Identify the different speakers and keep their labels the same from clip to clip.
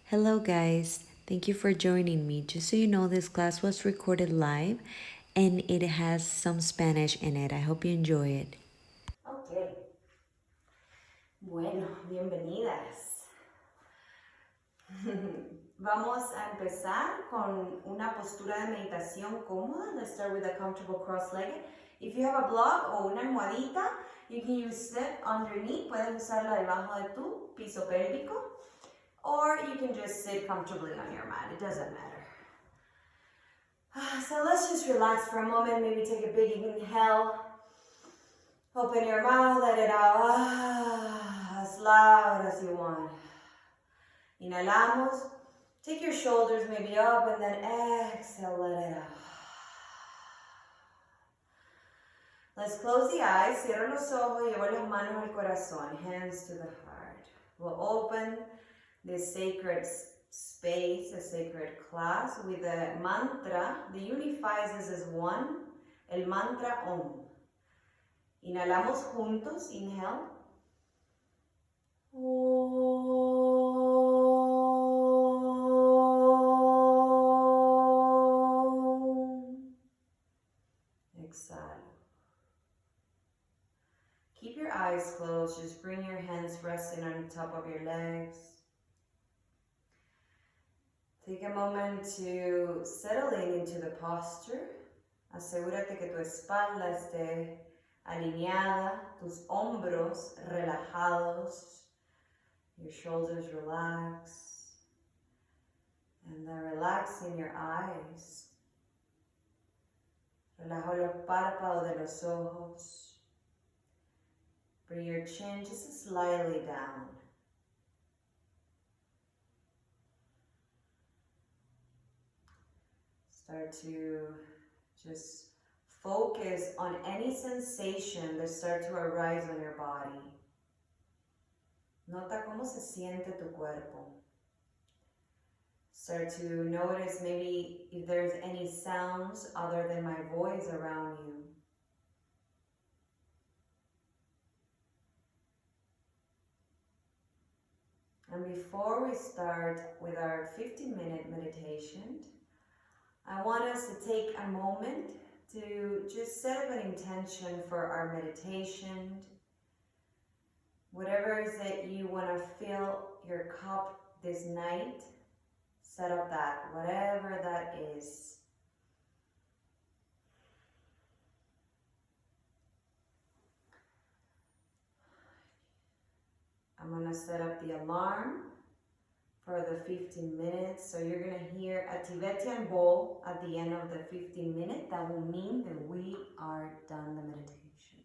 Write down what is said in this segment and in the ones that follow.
Speaker 1: Hello guys, thank you for joining me. Just so you know, this class was recorded live and it has some Spanish in it. I hope you enjoy it.
Speaker 2: Ok, bueno, bienvenidas. Vamos a empezar con una postura de meditación cómoda. Let's start with a comfortable cross-legged. If you have a block o una almohadita, you can use it underneath. Puedes usarla debajo de tu piso pélvico. Or you can just sit comfortably on your mat. It doesn't matter. So let's just relax for a moment. Maybe take a big inhale. Open your mouth, let it out. As loud as you want. Inhalamos. Take your shoulders maybe up and then exhale, let it out. Let's close the eyes. Cierra los ojos. Lleva las manos al corazón. Hands to the heart. We'll open this sacred space, a sacred class with a mantra that unifies us as one. El mantra Om. Inhalamos juntos. Inhale. Exhale. Keep your eyes closed. Just bring your hands resting on the top of your legs. Take a moment to settle into the posture. Asegúrate que tu espalda esté alineada, tus hombros relajados, your shoulders relax, and then relaxing your eyes. Relajo los párpados de los ojos. Bring your chin just slightly down. Start to just focus on any sensation that start to arise on your body. Nota cómo se siente tu cuerpo. Start to notice maybe if there's any sounds other than my voice around you. And before we start with our 15-minute meditation, I want us to take a moment to just set up an intention for our meditation. Whatever it is that you want to fill your cup this night, set up that, whatever that is. I'm going to set up the alarm for the 15 minutes. So you're going to hear a Tibetan bowl at the end of the 15 minutes. That will mean that we are done the meditation.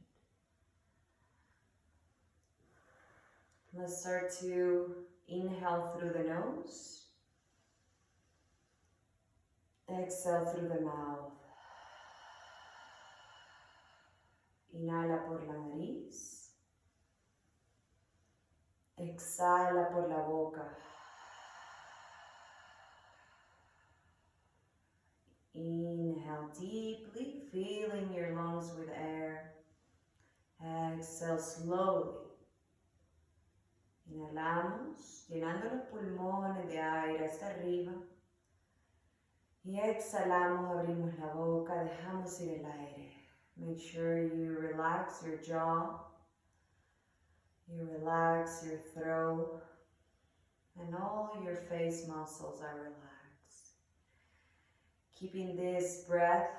Speaker 2: Let's start to inhale through the nose. Exhale through the mouth. Inhala por la nariz. Exhala por la boca. Inhale deeply, filling your lungs with air. Exhale slowly. Inhalamos, llenando los pulmones de aire hasta arriba. Y exhalamos, abrimos la boca, dejamos ir el aire. Make sure you relax your jaw. You relax your throat. And all your face muscles are relaxed. Keeping this breath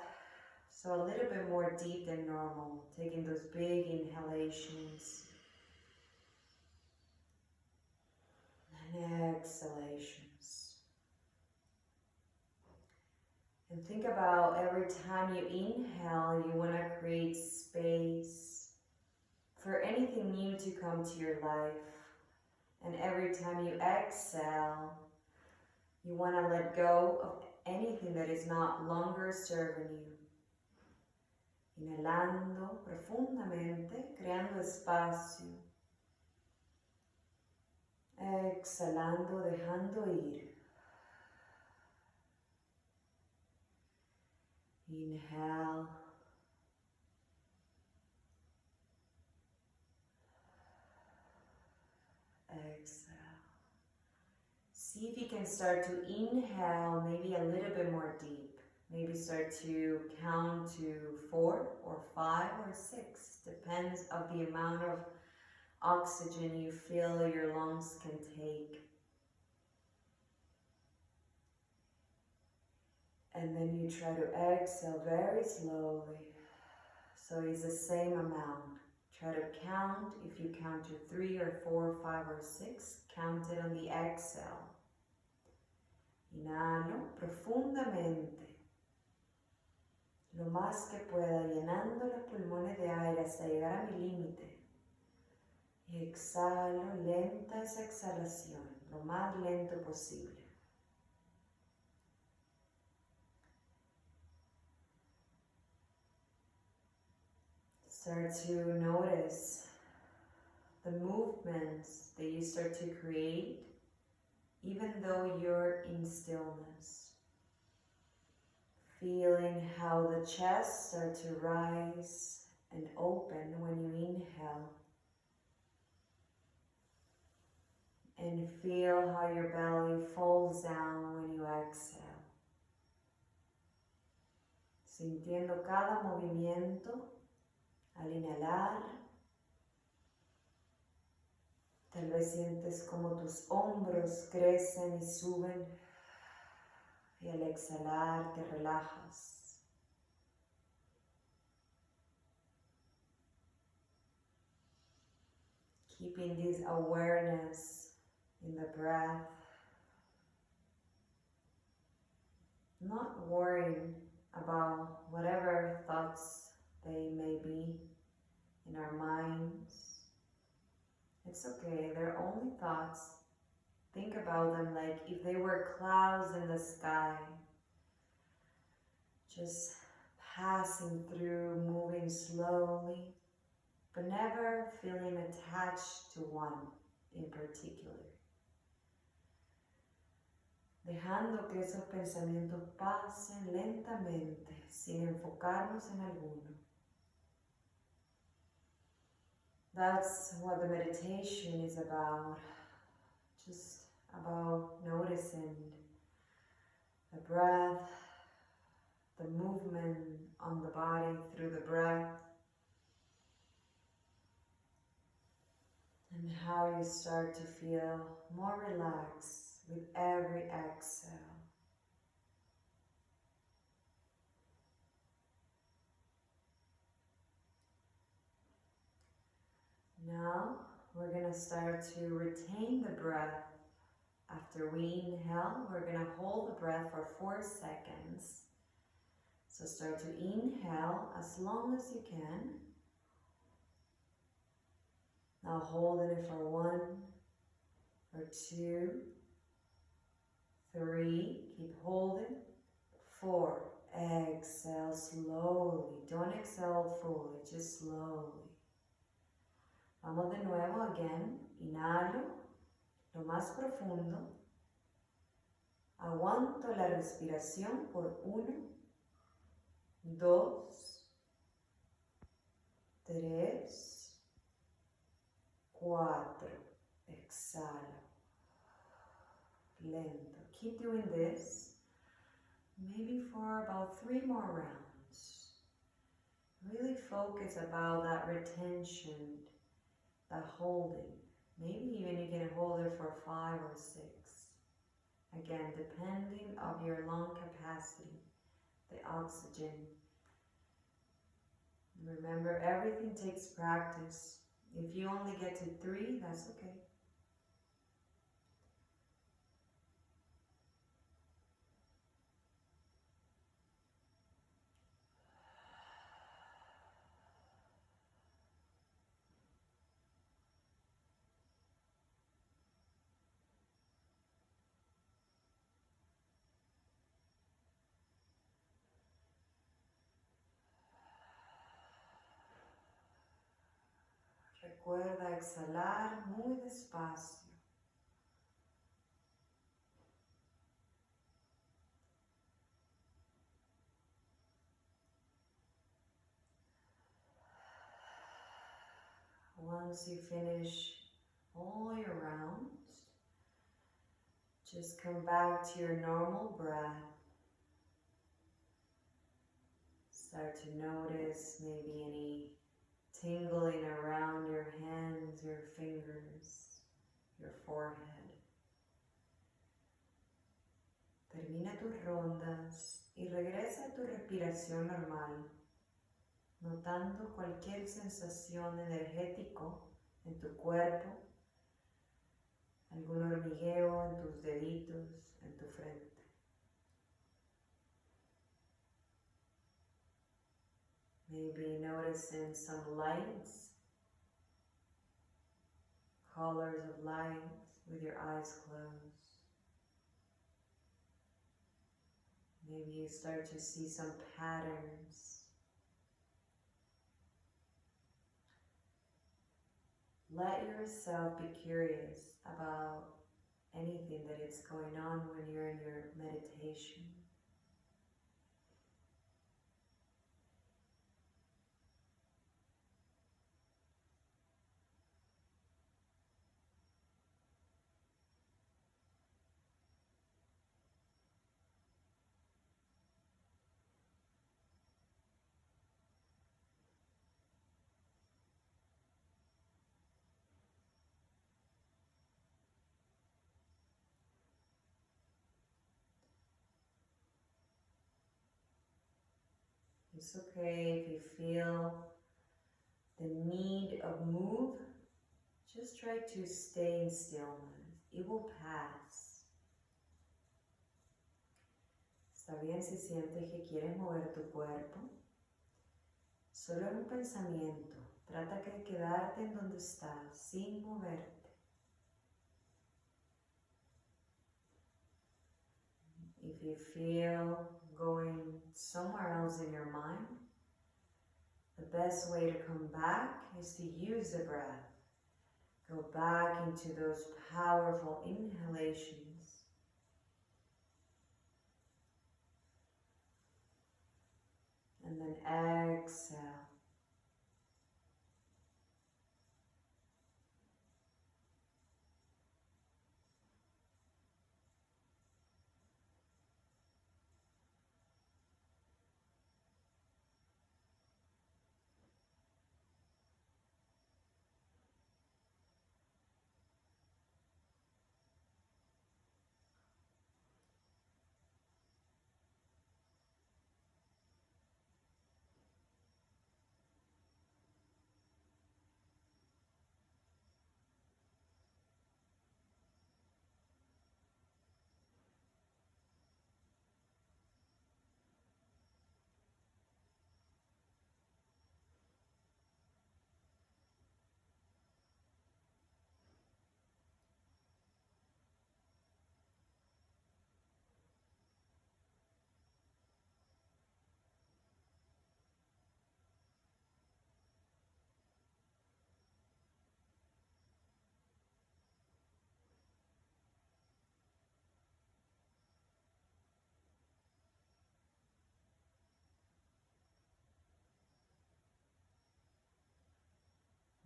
Speaker 2: so a little bit more deep than normal. Taking those big inhalations. And exhalations. And think about every time you inhale, you want to create space for anything new to come to your life. And every time you exhale, you want to let go of anything that is not longer serving you. Inhalando profundamente, creando espacio. Exhalando, dejando ir. Inhale. Exhale. See if you can start to inhale maybe a little bit more deep. Maybe start to count to 4 or 5 or 6. Depends of the amount of oxygen you feel your lungs can take. And then you try to exhale very slowly. So it's the same amount. Try to count. If you count to 3 or 4, 5 or 6, count it on the exhale. Inhalo profundamente, lo más que pueda, llenando los pulmones de aire hasta llegar a mi límite. Y exhalo, lenta esa exhalación, lo más lento posible. Start to notice the movements that you start to create even though you're in stillness. Feeling how the chest starts to rise and open when you inhale. And feel how your belly falls down when you exhale. Sintiendo cada movimiento al inhalar. Tal vez sientes como tus hombros crecen y suben y al exhalar te relajas. Keeping this awareness in the breath. Not worrying about whatever thoughts they may be in our minds. It's okay, they're only thoughts. Think about them like if they were clouds in the sky. Just passing through, moving slowly, but never feeling attached to one in particular. Dejando que esos pensamientos pasen lentamente, sin enfocarnos en alguno. That's what the meditation is about, just about noticing the breath, the movement on the body through the breath, and how you start to feel more relaxed with every exhale. Now we're going to start to retain the breath. After we inhale, we're going to hold the breath for 4 seconds. So start to inhale as long as you can. Now holding it for 1 or 2, 3, keep holding, 4, exhale slowly. Don't exhale fully, just slowly. Vamos de nuevo, again, inhalo, lo más profundo, aguanto la respiración por 1, 2, 3, 4, exhalo, lento. Keep doing this, maybe for about 3 more rounds. Really focus about that retention, that holding. Maybe even you can hold it for 5 or 6. Again, depending of your lung capacity, the oxygen. Remember, everything takes practice. If you only get to 3, that's okay. Recuerda exhalar muy despacio. Once you finish all your rounds, Just come back to your normal breath. Start to notice maybe any tingling around your hands, your fingers, your forehead. Termina tus rondas y regresa a tu respiración normal, notando cualquier sensación energético en tu cuerpo, algún hormigueo en tus deditos, en tu frente. Maybe noticing some lights, colors of light with your eyes closed. Maybe you start to see some patterns. Let yourself be curious about anything that is going on when you're in your meditation. It's okay if you feel the need of move, just try to stay in stillness. It will pass. Está bien si sientes que quieres mover tu cuerpo. Solo es un pensamiento. Trata de quedarte en donde estás, sin moverte. If you feel going somewhere else in your mind, the best way to come back is to use the breath. Go back into those powerful inhalations. And then exhale.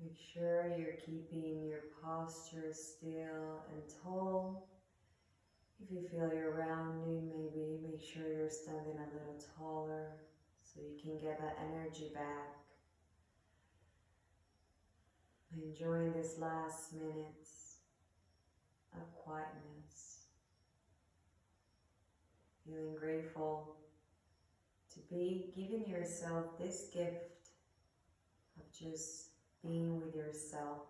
Speaker 2: Make sure you're keeping your posture still and tall. If you feel you're rounding, maybe make sure you're standing a little taller so you can get that energy back. Enjoying these last minutes of quietness. Feeling grateful to be giving yourself this gift of just being with yourself.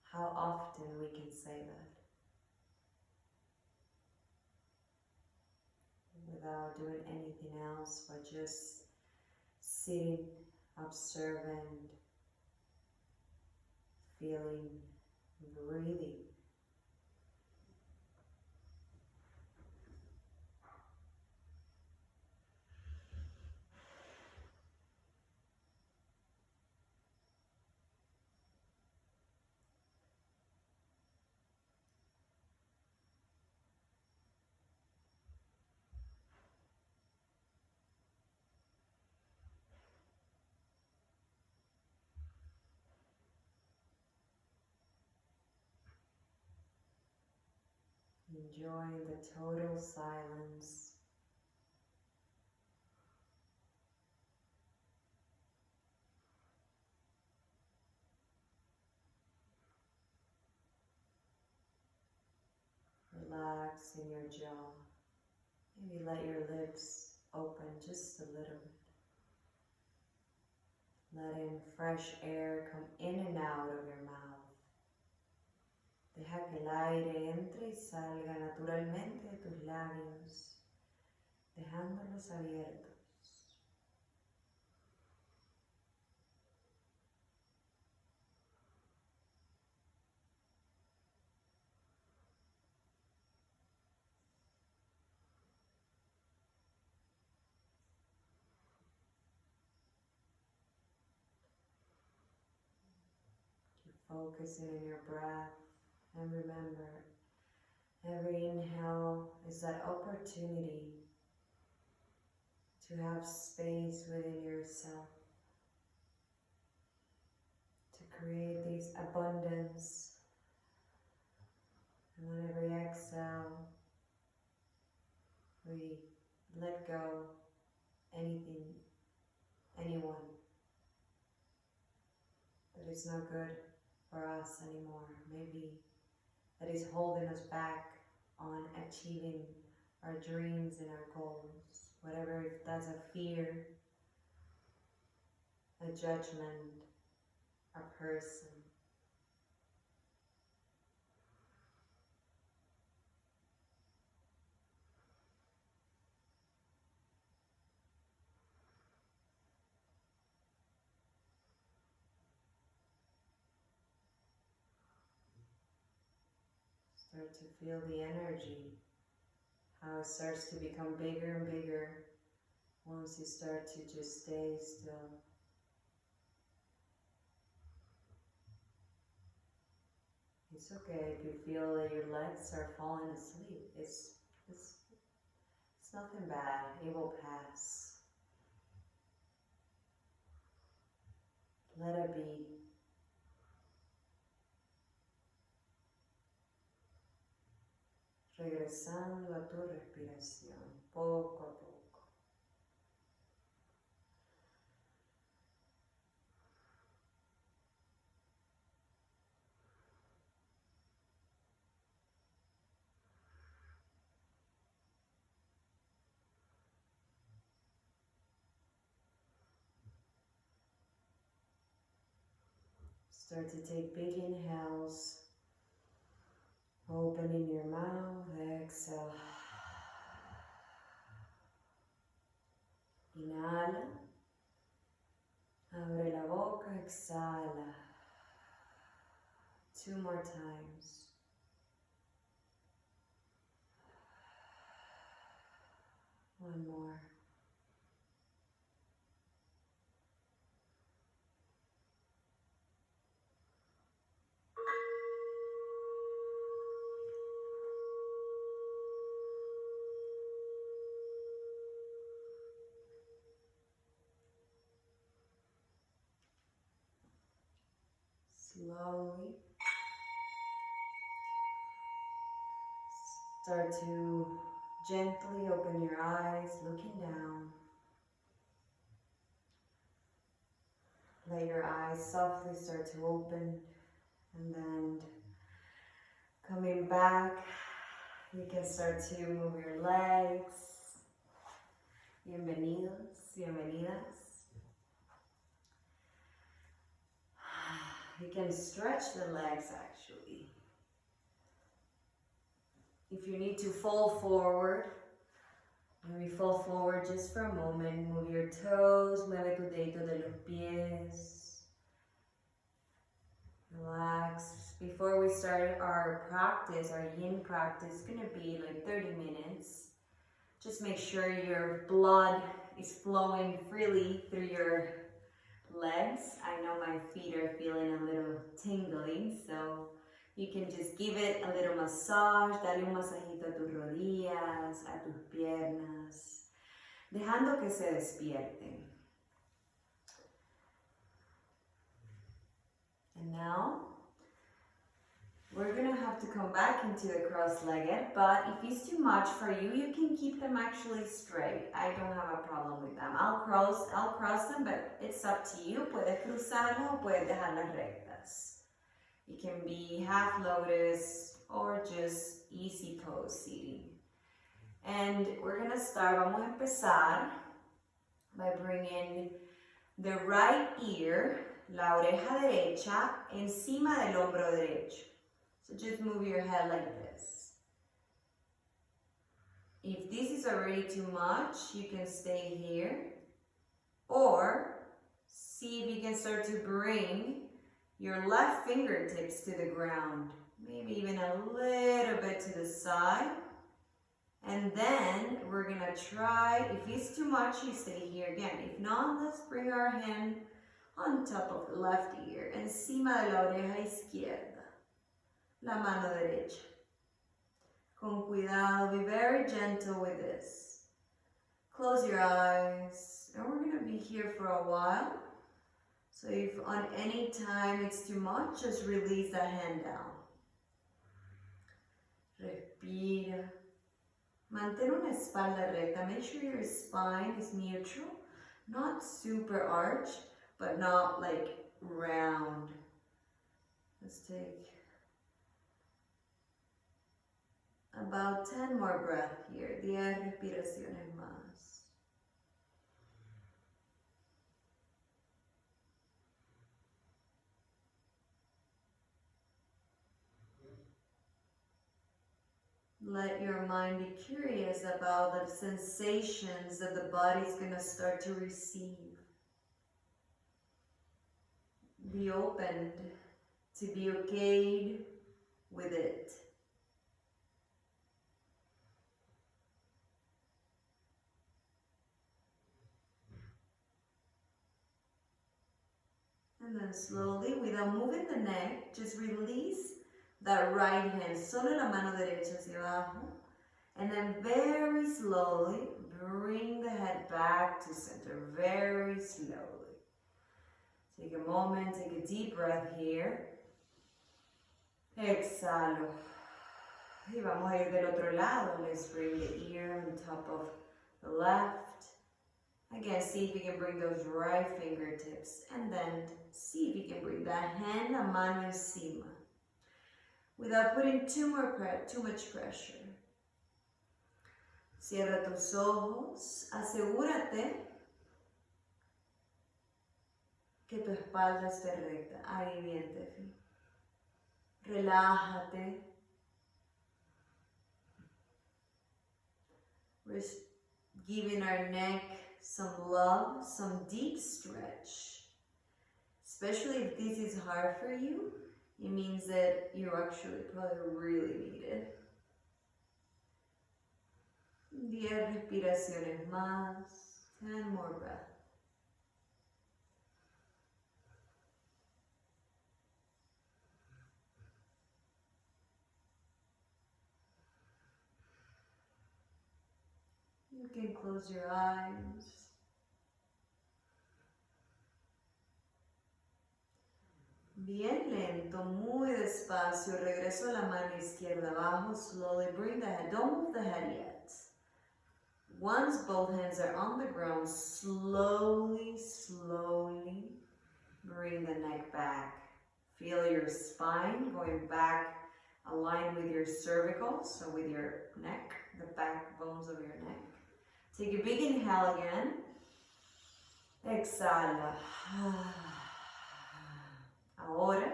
Speaker 2: How often we can say that without doing anything else but just sitting, observant, feeling, breathing. enjoying the total silence. Relax in your jaw. Maybe let your lips open just a little bit. Letting fresh air come in and out of your mouth. Deja que el aire entre y salga naturalmente de tus labios, dejándolos abiertos. Focusing in your breath, and remember, every inhale is that opportunity to have space within yourself, to create this abundance. And on every exhale, we let go anything, anyone that is not good for us anymore. Maybe that is holding us back on achieving our dreams and our goals. Whatever, if that's a fear, a judgment, a person. Start to feel the energy, how it starts to become bigger and bigger once you start to just stay still. It's okay if you feel that your legs are falling asleep. It's nothing bad. It will pass. Let it be. Regresando a tu respiración, poco a poco. Start to take big inhales, opening your mouth, exhale. Inhala, abre la boca, exhala. 2 more times. One more. Slowly start to gently open your eyes, looking down. Let your eyes softly start to open, and then coming back, you can start to move your legs. Bienvenidos, bienvenidas. You can stretch the legs actually. If you need to fall forward, maybe fall forward just for a moment. Move your toes, mueve tu dedito de los pies. Relax. Before we start our practice, our yin practice, it's gonna be like 30 minutes. Just make sure your blood is flowing freely through your legs. I know my feet are feeling a little tingly, so you can just give it a little massage, dale un masajito a tus rodillas, a tus piernas, dejando que se despierten. And now, We're gonna have to come back into the cross-legged, but if it's too much for you, you can keep them actually straight. I don't have a problem with them. I'll cross them, but it's up to you. Puedes cruzarlas o puedes dejarlas rectas. It can be half lotus or just easy pose seating. And we're gonna start, vamos a empezar by bringing the right ear, la oreja derecha, encima del hombro derecho. So just move your head like this. If this is already too much, you can stay here. Or see if you can start to bring your left fingertips to the ground. Maybe even a little bit to the side. And then we're gonna try, if it's too much, you stay here again. If not, let's bring our hand on top of the left ear, encima de la oreja izquierda. La mano derecha. Con cuidado, be very gentle with this. Close your eyes, and we're gonna be here for a while. So if on any time it's too much, just release that hand down. Respira. Mantén una espalda recta. Make sure your spine is neutral, not super arched, but not like round. Let's take about 10 more breaths here. 10 respiraciones más. Let your mind be curious about the sensations that the body's gonna start to receive. Be open to be okay with it. And then slowly, without moving the neck, just release that right hand, solo la mano derecha hacia abajo. And then very slowly, bring the head back to center, very slowly. Take a moment, take a deep breath here. Exhalo. Y vamos a ir del otro lado. Let's bring the ear on top of the left. Again, see if you can bring those right fingertips. And then see if you can bring that hand, la mano encima. Without putting too much pressure. Cierra tus ojos. Asegúrate que tu espalda esté recta. Ahí bien, Tefi. Relájate. We're giving our neck some love, some deep stretch. Especially if this is hard for you, it means that you actually probably really need it. 10 respiraciones más, 10 more breaths. You can close your eyes. Bien lento, muy despacio, regreso a la mano izquierda abajo, slowly bring the head, don't move the head yet. Once both hands are on the ground, slowly, slowly bring the neck back. Feel your spine going back, aligned with your cervical, so with your neck, the backbones of your neck. Take a big inhale again. Exhala. Ahora,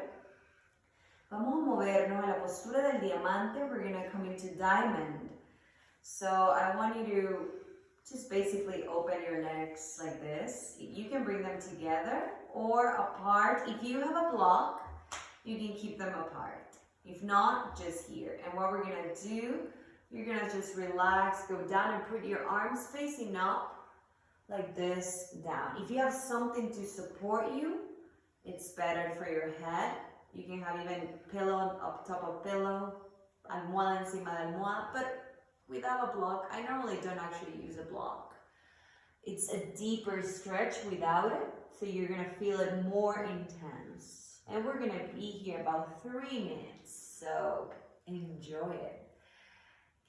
Speaker 2: vamos a movernos a la postura del diamante. We're going to come into diamond. So I want you to just basically open your legs like this. You can bring them together or apart. If you have a block, you can keep them apart. If not, just here. And what we're going to do, you're going to just relax, go down and put your arms facing up like this down. If you have something to support you, it's better for your head. You can have even pillow up top of pillow, almohada encima de almohada, but without a block, I normally don't actually use a block. It's a deeper stretch without it, so you're gonna feel it more intense. And we're gonna be here about 3 minutes. So enjoy it.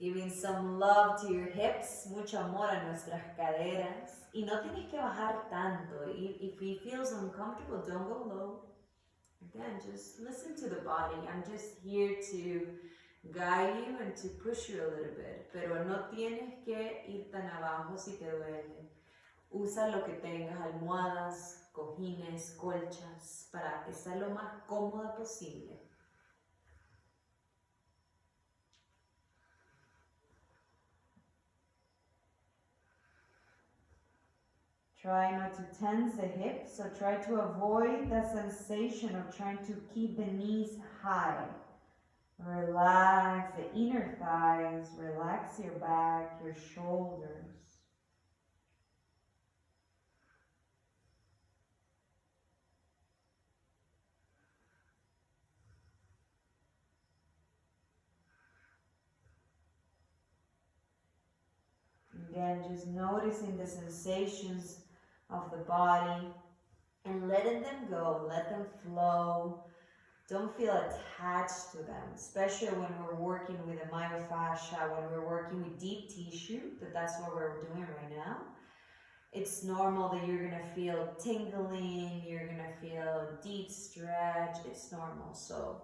Speaker 2: Giving some love to your hips, mucho amor a nuestras caderas. Y no tienes que bajar tanto. If it feels uncomfortable, don't go low. Again, just listen to the body. I'm just here to guide you and to push you a little bit. Pero no tienes que ir tan abajo si te duele. Usa lo que tengas, almohadas, cojines, colchas, para estar lo más cómoda posible. Try not to tense the hips, so try to avoid the sensation of trying to keep the knees high. Relax the inner thighs, relax your back, your shoulders. Again, just noticing the sensations of the body and letting them go, let them flow. Don't feel attached to them, especially when we're working with the myofascia, when we're working with deep tissue, that's what we're doing right now. It's normal that you're gonna feel tingling, you're gonna feel deep stretch, it's normal, so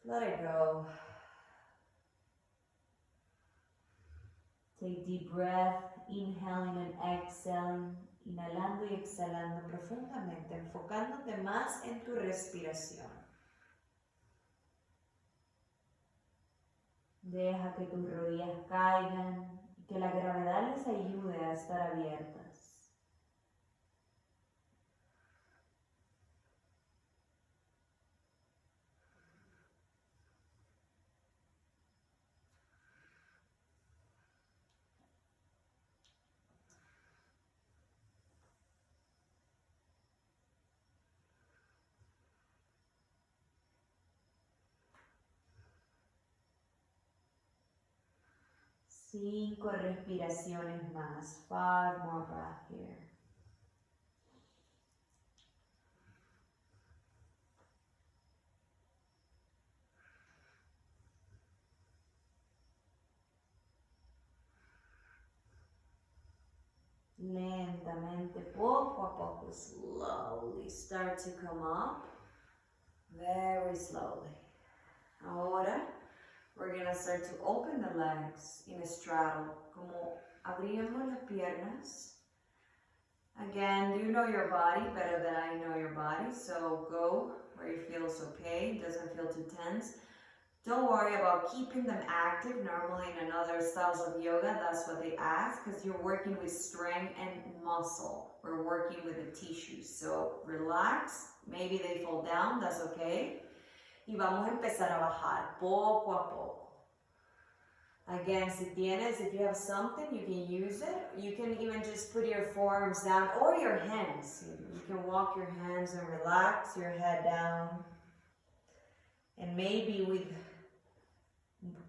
Speaker 2: let it go. Take deep breath, inhaling and exhaling, inhalando y exhalando profundamente, enfocándote más en tu respiración. Deja que tus rodillas caigan y que la gravedad les ayude a estar abiertas. Cinco respiraciones más. 5 more breaths here. Lentamente, poco a poco, slowly start to come up. Very slowly. Ahora, we're gonna start to open the legs in a straddle, como abriendo las piernas. Again, you know your body better than I know your body, so go where you feel it's okay, doesn't feel too tense. Don't worry about keeping them active. Normally in other styles of yoga, that's what they ask, because you're working with strength and muscle. We're working with the tissues, so relax. Maybe they fall down, that's okay. Y vamos a empezar a bajar poco a poco. Again, if you have something, you can use it. You can even just put your forearms down or your hands. You can walk your hands and relax your head down. And maybe with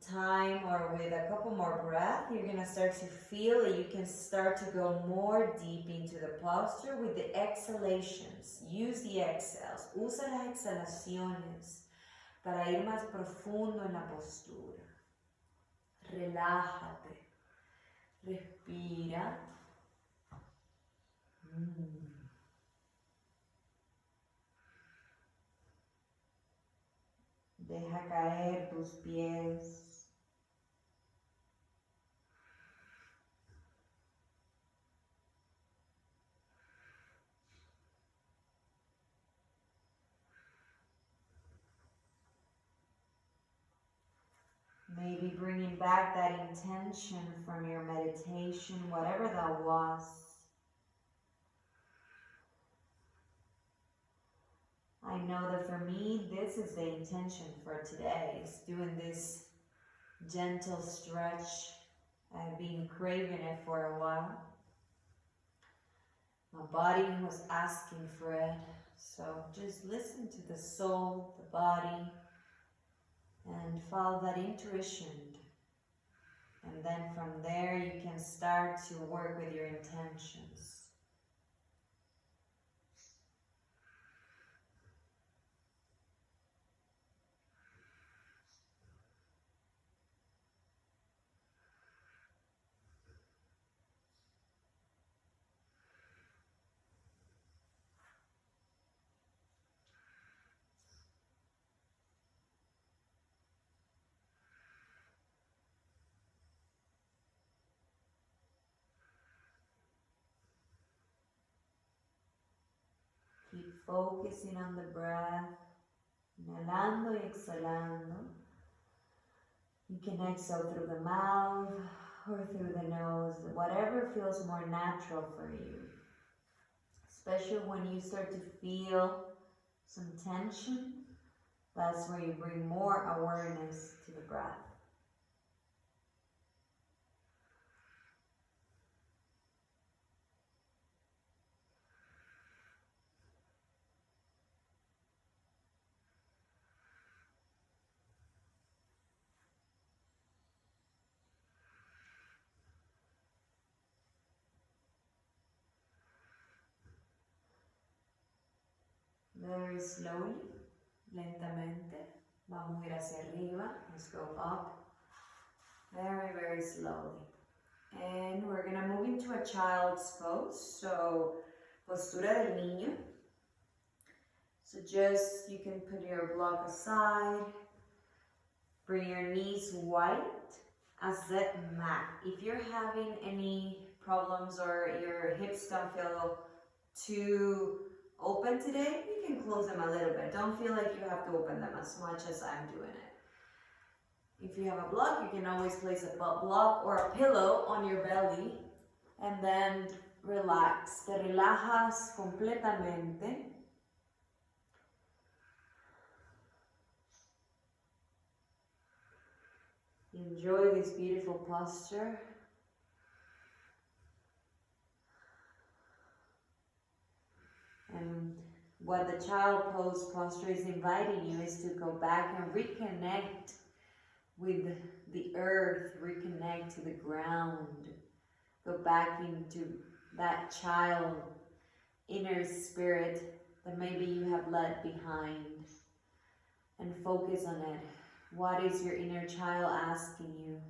Speaker 2: time or with a couple more breaths, you're going to start to feel that you can start to go more deep into the posture with the exhalations. Use the exhales. Usa las exhalaciones para ir más profundo en la postura. Relájate. Respira. Deja caer tus pies. Maybe bringing back that intention from your meditation, whatever that was. I know that for me, this is the intention for today, is doing this gentle stretch. I've been craving it for a while. My body was asking for it. So just listen to the soul, the body, and follow that intuition. And then from there, you can start to work with your intentions. focusing on the breath, inhalando y exhalando. You can exhale through the mouth or through the nose, whatever feels more natural for you. Especially when you start to feel some tension, that's where you bring more awareness to the breath. Very slowly, lentamente, vamos a ir hacia arriba, let's go up, very, very slowly. And we're gonna move into a child's pose, so postura del niño. So just, you can put your block aside, bring your knees wide as the mat. If you're having any problems or your hips don't feel too open today, you can close them a little bit. Don't feel like you have to open them as much as I'm doing it. If you have a block, you can always place a block or a pillow on your belly and then relax. Te relajas completamente. Enjoy this beautiful posture. And what the child pose posture is inviting you is to go back and reconnect with the earth, reconnect to the ground. Go back into that child inner spirit that maybe you have left behind and focus on it. What is your inner child asking you?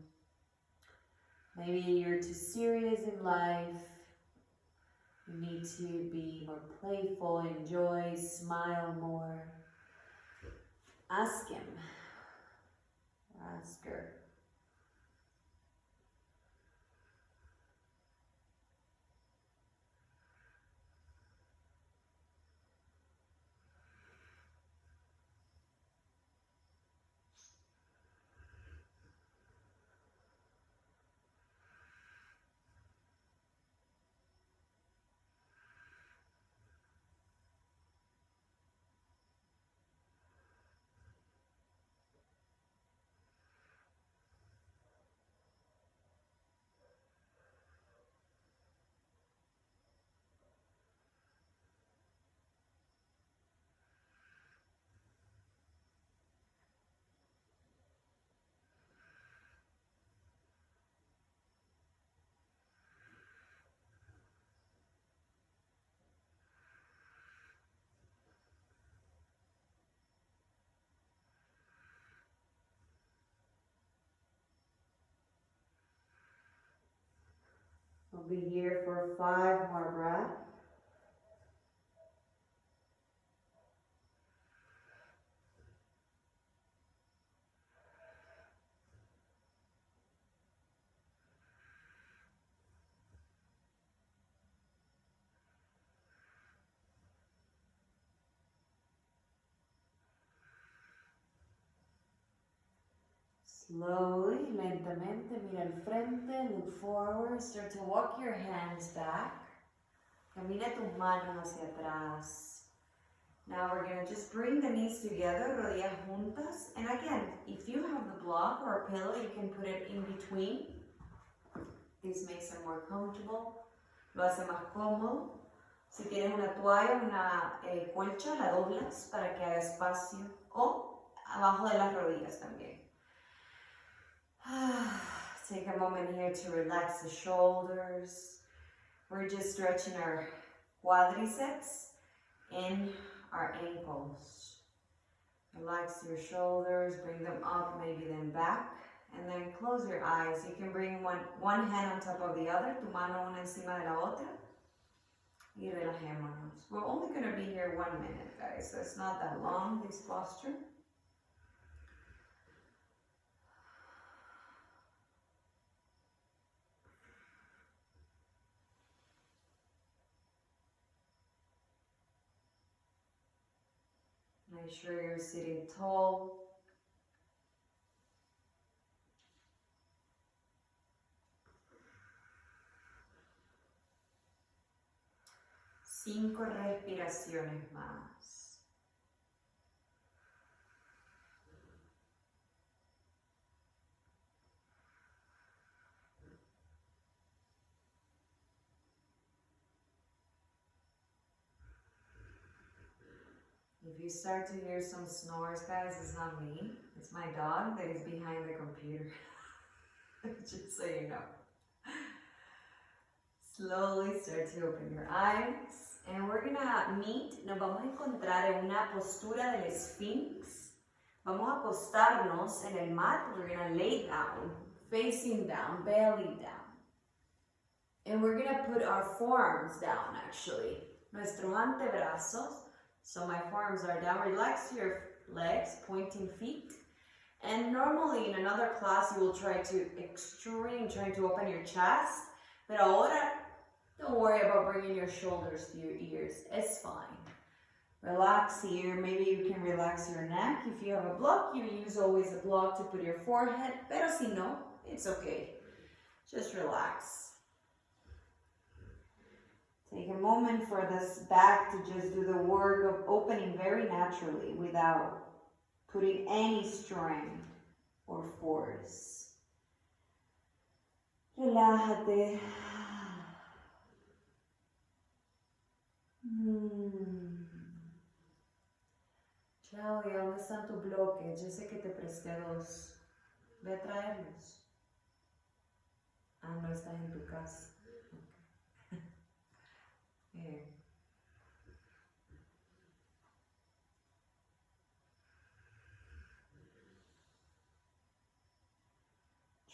Speaker 2: Maybe you're too serious in life. You need to be more playful, enjoy, smile more. Ask him, or ask her. We'll be here for 5 more breaths. Slowly, lentamente, mira al frente, look forward, start to walk your hands back. Camina tus manos hacia atrás. Now we're going to just bring the knees together, rodillas juntas. And again, if you have the block or a pillow, you can put it in between. This makes it more comfortable. Lo hace más cómodo. Si tienes una toalla, una colcha, la doblas para que haga espacio. O abajo de las rodillas también. Take a moment here to relax the shoulders. We're just stretching our quadriceps and our ankles. Relax your shoulders, bring them up, maybe then back, and then close your eyes. You can bring one hand on top of the other, tu mano una encima de la otra, y relajémonos. We're only going to be here 1 minute, guys, so it's not that long, this posture. Make sure you're sitting tall. Cinco respiraciones más. If you start to hear some snores, guys, it's not me. It's my dog that is behind the computer. Just so you know. Slowly start to open your eyes. And we're gonna meet, nos vamos a encontrar en una postura del Sphinx. Vamos a acostarnos en el mat. We're gonna lay down, facing down, belly down. And we're gonna put our forearms down, actually. Nuestros antebrazos. So my forearms are down. Relax your legs, pointing feet. And normally in another class you will try to trying to open your chest. But ahora, don't worry about bringing your shoulders to your ears. It's fine. Relax here. Maybe you can relax your neck. If you have a block, you use always a block to put your forehead. Pero si no, it's okay. Just relax. Take a moment for this back to just do the work of opening very naturally without putting any strength or force. Relájate. Claudia, ¿dónde están tus bloques? Yo sé que te presté 2. Ve a traerlos. Ah, no estás en tu casa. Okay.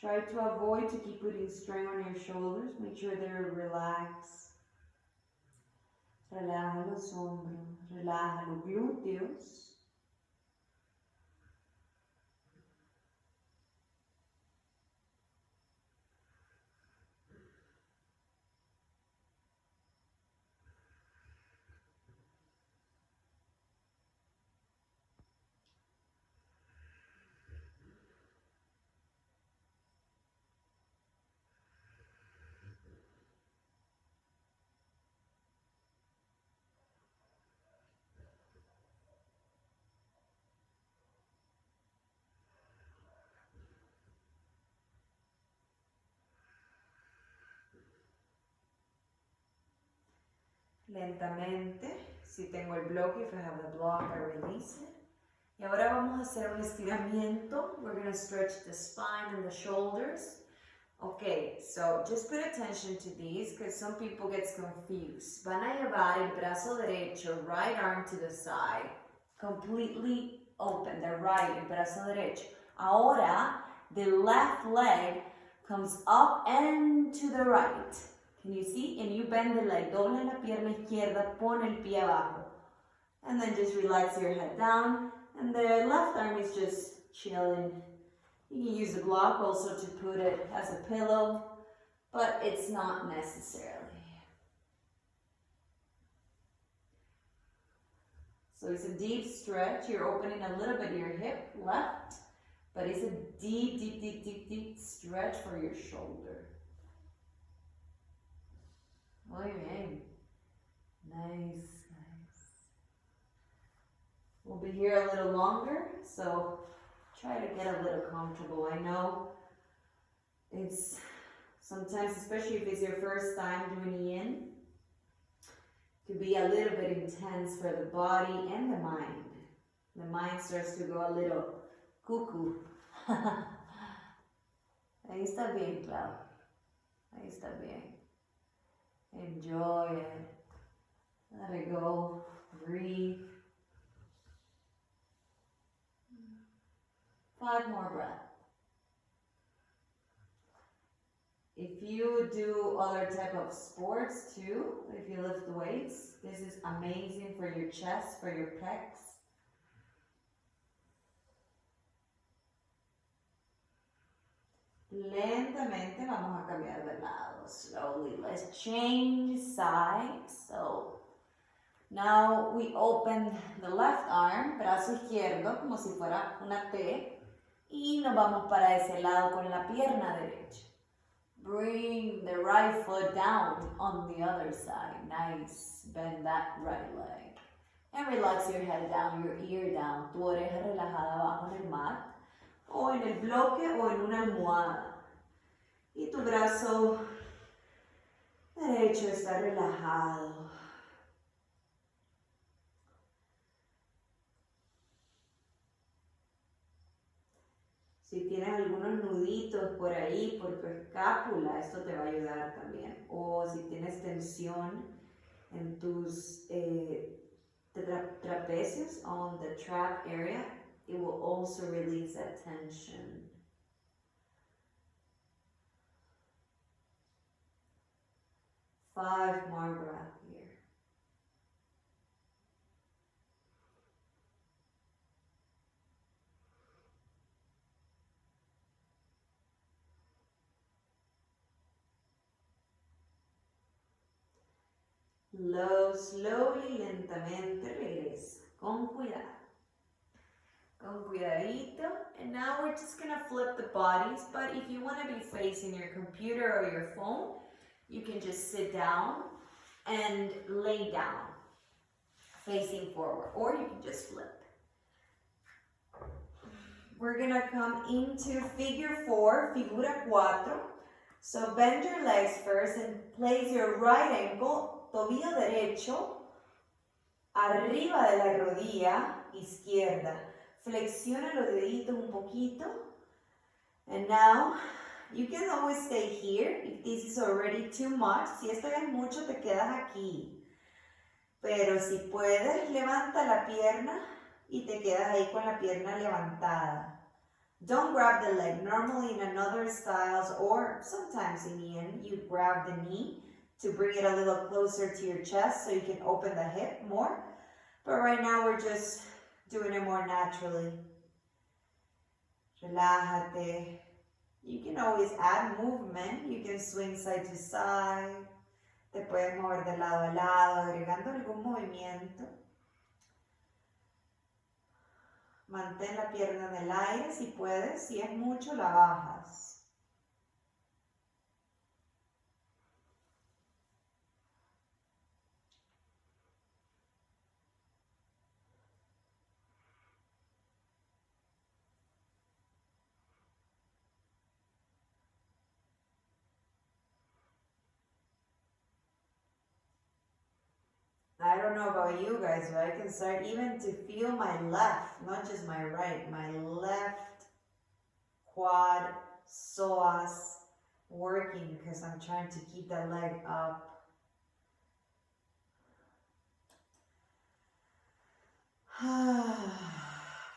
Speaker 2: Try to avoid to keep putting strain on your shoulders. Make sure they're relaxed. Relaja los hombros, relaja los glúteos. Lentamente, si tengo el bloque, if I have the block, I release it. Y ahora vamos a hacer un estiramiento. We're going to stretch the spine and the shoulders. Okay, so just pay attention to these because some people get confused. Van a llevar el brazo derecho, right arm to the side, completely open, the right, el brazo derecho. Ahora, the left leg comes up and to the right. Can you see? And you bend the leg, doble la pierna izquierda, pon el pie abajo. And then just relax your head down. And the left arm is just chilling. You can use the block also to put it as a pillow, but it's not necessarily. So it's a deep stretch. You're opening a little bit your hip left, but it's a deep, deep, deep, deep, deep stretch for your shoulder. Muy bien. Nice, nice. We'll be here a little longer, so try to get a little comfortable. I know it's sometimes, especially if it's your first time doing Yin, it can be a little bit intense for the body and the mind. The mind starts to go a little cuckoo. Ahí está bien, Clau. Ahí está bien. Enjoy it. Let it go. Breathe. 5 more breaths. If you do other type of sports too, if you lift weights, this is amazing for your chest, for your pecs. Lentamente vamos a cambiar de lado. Slowly, let's change sides. So Now we open the left arm, brazo izquierdo, como si fuera una T. Y nos vamos para ese lado con la pierna derecha. Bring the right foot down on the other side. Nice. Bend that right leg. And relax your head down, your ear down. Tu oreja relajada abajo en el mat. O en el bloque o en una almohada. Y tu brazo derecho está relajado. Si tienes algunos nuditos por ahí, por tu escápula, esto te va a ayudar también. O si tienes tensión en tus trapecios, on the trap area, it will also release that tension. Five more breaths here. Slowly, lentamente regresa, con cuidado. Con cuidadito. And now we're just gonna flip the bodies, but if you wanna be facing your computer or your phone, you can just sit down and lay down, facing forward, or you can just flip. We're gonna come into figure 4, figura 4. So bend your legs first and place your right ankle, tobillo derecho, arriba de la rodilla izquierda. Flexiona los deditos un poquito. And now, you can always stay here if this is already too much. Si esto ya es mucho, te quedas aquí. Pero si puedes, levanta la pierna y te quedas ahí con la pierna levantada. Don't grab the leg. Normally in another styles or sometimes in Yin, you grab the knee to bring it a little closer to your chest so you can open the hip more. But right now we're just doing it more naturally. Relájate. You can always add movement. You can swing side to side. Te puedes mover de lado a lado, agregando algún movimiento. Mantén la pierna en el aire si puedes. Si es mucho, la bajas. I don't know about you guys, but I can start even to feel my left, not just my right, my left quad, psoas working because I'm trying to keep that leg up.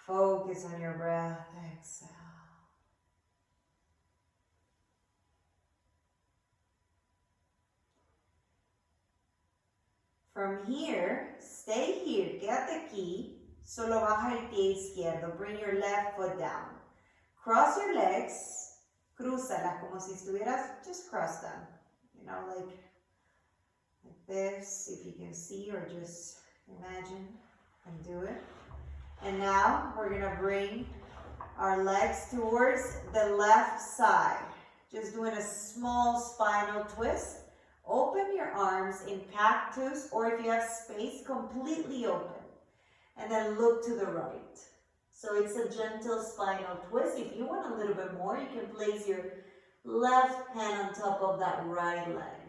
Speaker 2: Focus on your breath, exhale. From here, stay here, quédate aquí, solo baja el pie izquierdo, bring your left foot down. Cross your legs, crúzalas como si estuvieras, just cross them, you know, like this, if you can see or just imagine and do it. And now we're gonna bring our legs towards the left side, just doing a small spinal twist. Open your arms in cactus, or if you have space, completely open. And then look to the right. So it's a gentle spinal twist. If you want a little bit more, you can place your left hand on top of that right leg.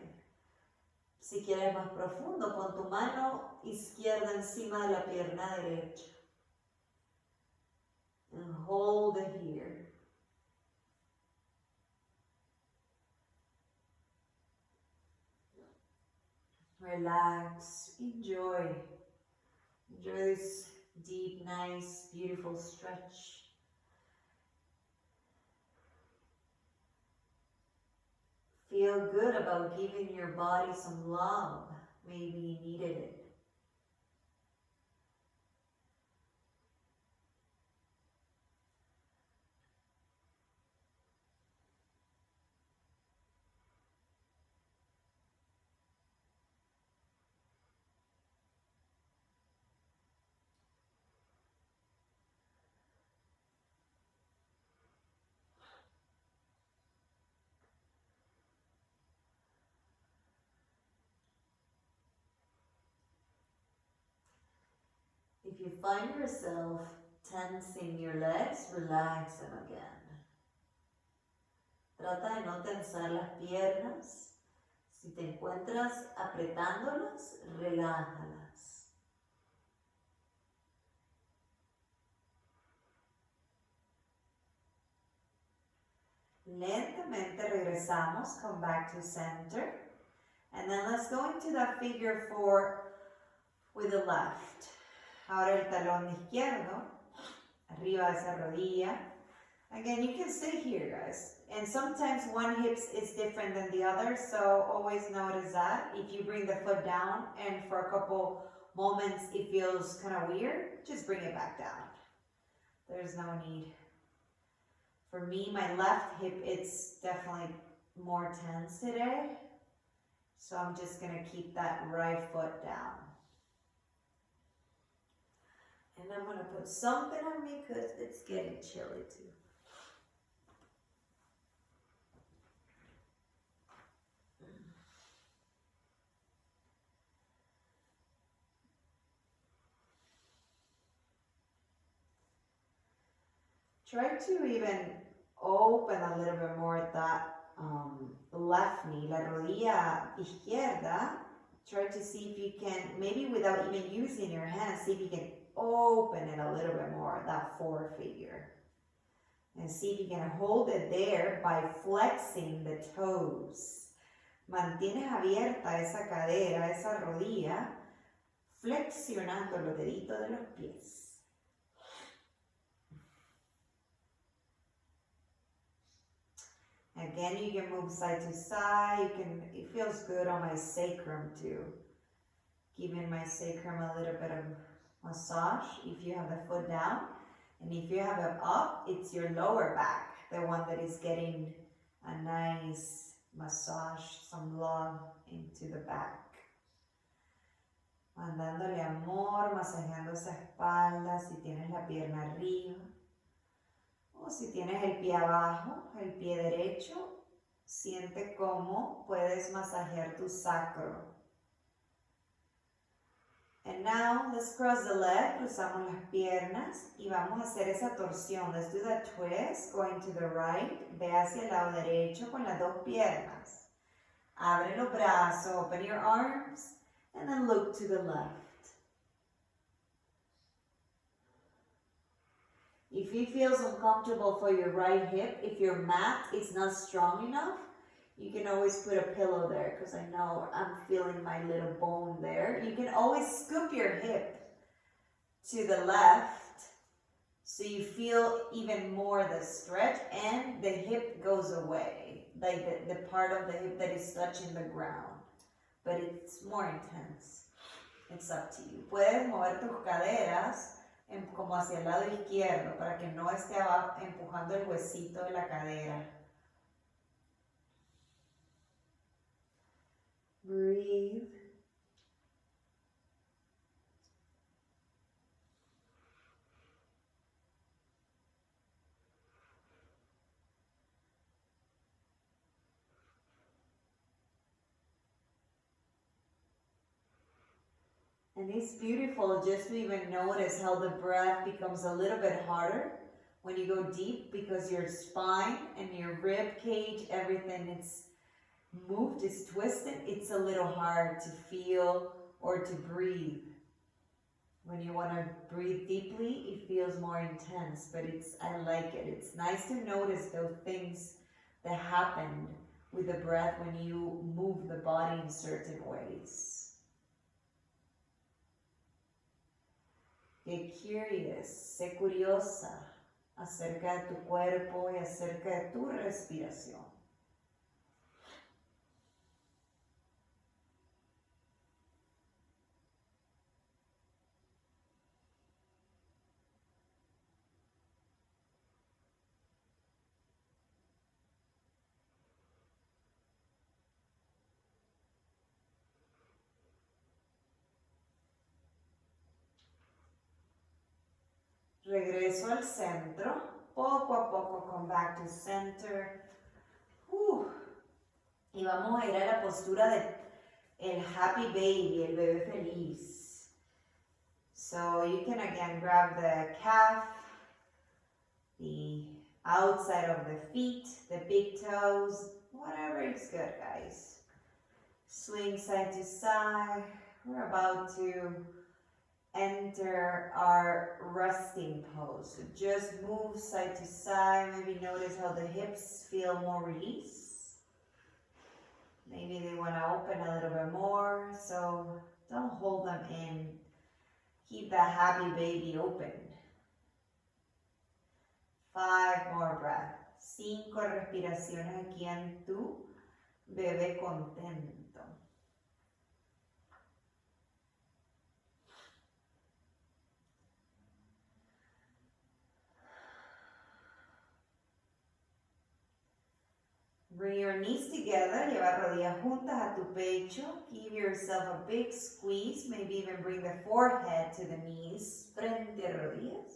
Speaker 2: Si quieres más profundo, pon tu mano izquierda encima de la pierna derecha. And hold it here. Relax, enjoy. Enjoy this deep, nice, beautiful stretch. Feel good about giving your body some love. Maybe you needed it.
Speaker 1: If you find yourself tensing your legs, relax them again. Trata de no tensar las piernas. Si te encuentras apretándolas, relájalas. Lentamente regresamos, come back to center. And then let's go into that figure 4 with the left. Ahora el talón izquierdo, arriba de esa rodilla. Again, you can stay here, guys. And sometimes one hip is different than the other, so always notice that. If you bring the foot down and for a couple moments it feels kind of weird, just bring it back down. There's no need. For me, my left hip, it's definitely more tense today. So I'm just going to keep that right foot down. And I'm going to put something on me because it's getting chilly too. Try to even open a little bit more that left knee, la rodilla izquierda. Try to see if you can, maybe without even using your hands, see if you can open it a little bit more, that 4 figure. And see if you can hold it there by flexing the toes. Mantienes abierta esa cadera, esa rodilla, flexionando los deditos de los pies. Again, you can move side to side. It feels good on my sacrum too. Giving my sacrum a little bit of massage if you have the foot down. And if you have it up, it's your lower back, the one that is getting a nice massage, some love into the back. Mandándole amor, masajeando esa espalda, si tienes la pierna arriba. O si tienes el pie abajo, el pie derecho, siente cómo puedes masajear tu sacro. And now, let's cross the leg, cruzamos las piernas y vamos a hacer esa torsión. Let's do that twist, going to the right, ve hacia el lado derecho con las 2 piernas. Abre los brazos, open your arms, and then look to the left. If it feels uncomfortable for your right hip, if your mat is not strong enough, you can always put a pillow there because I know I'm feeling my little bone there. You can always scoop your hip to the left so you feel even more the stretch and the hip goes away, like the part of the hip that is touching the ground. But it's more intense. It's up to you. Puedes mover tus caderas como hacia el lado izquierdo para que no esté abajo empujando el huesito de la cadera. Breathe. And it's beautiful just to even notice how the breath becomes a little bit harder when you go deep because your spine and your rib cage, everything is moved, is twisted. It's a little hard to feel or to breathe. When you want to breathe deeply, it feels more intense, but I like it. It's nice to notice those things that happened with the breath when you move the body in certain ways. Get curious, sé curiosa acerca de tu cuerpo y acerca de tu respiración. Regreso al centro, poco a poco come back to center. Y vamos a ir a la postura de el happy baby, el bebé feliz. So you can again grab the calf, the outside of the feet, the big toes, whatever is good, guys. Swing side to side. We're about to enter our resting pose. So just move side to side. Maybe notice how the hips feel more released. Maybe they want to open a little bit more. So don't hold them in. Keep that happy baby open. 5 more breaths. 5 respiraciones aquí en tu bebé contento. Bring your knees together, lleva rodillas juntas a tu pecho. Give yourself a big squeeze, maybe even bring the forehead to the knees, frente a rodillas.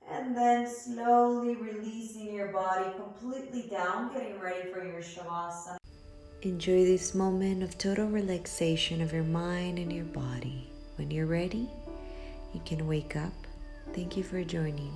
Speaker 1: And then slowly releasing your body completely down, getting ready for your Shavasana.
Speaker 2: Enjoy this moment of total relaxation of your mind and your body. When you're ready, you can wake up. Thank you for joining.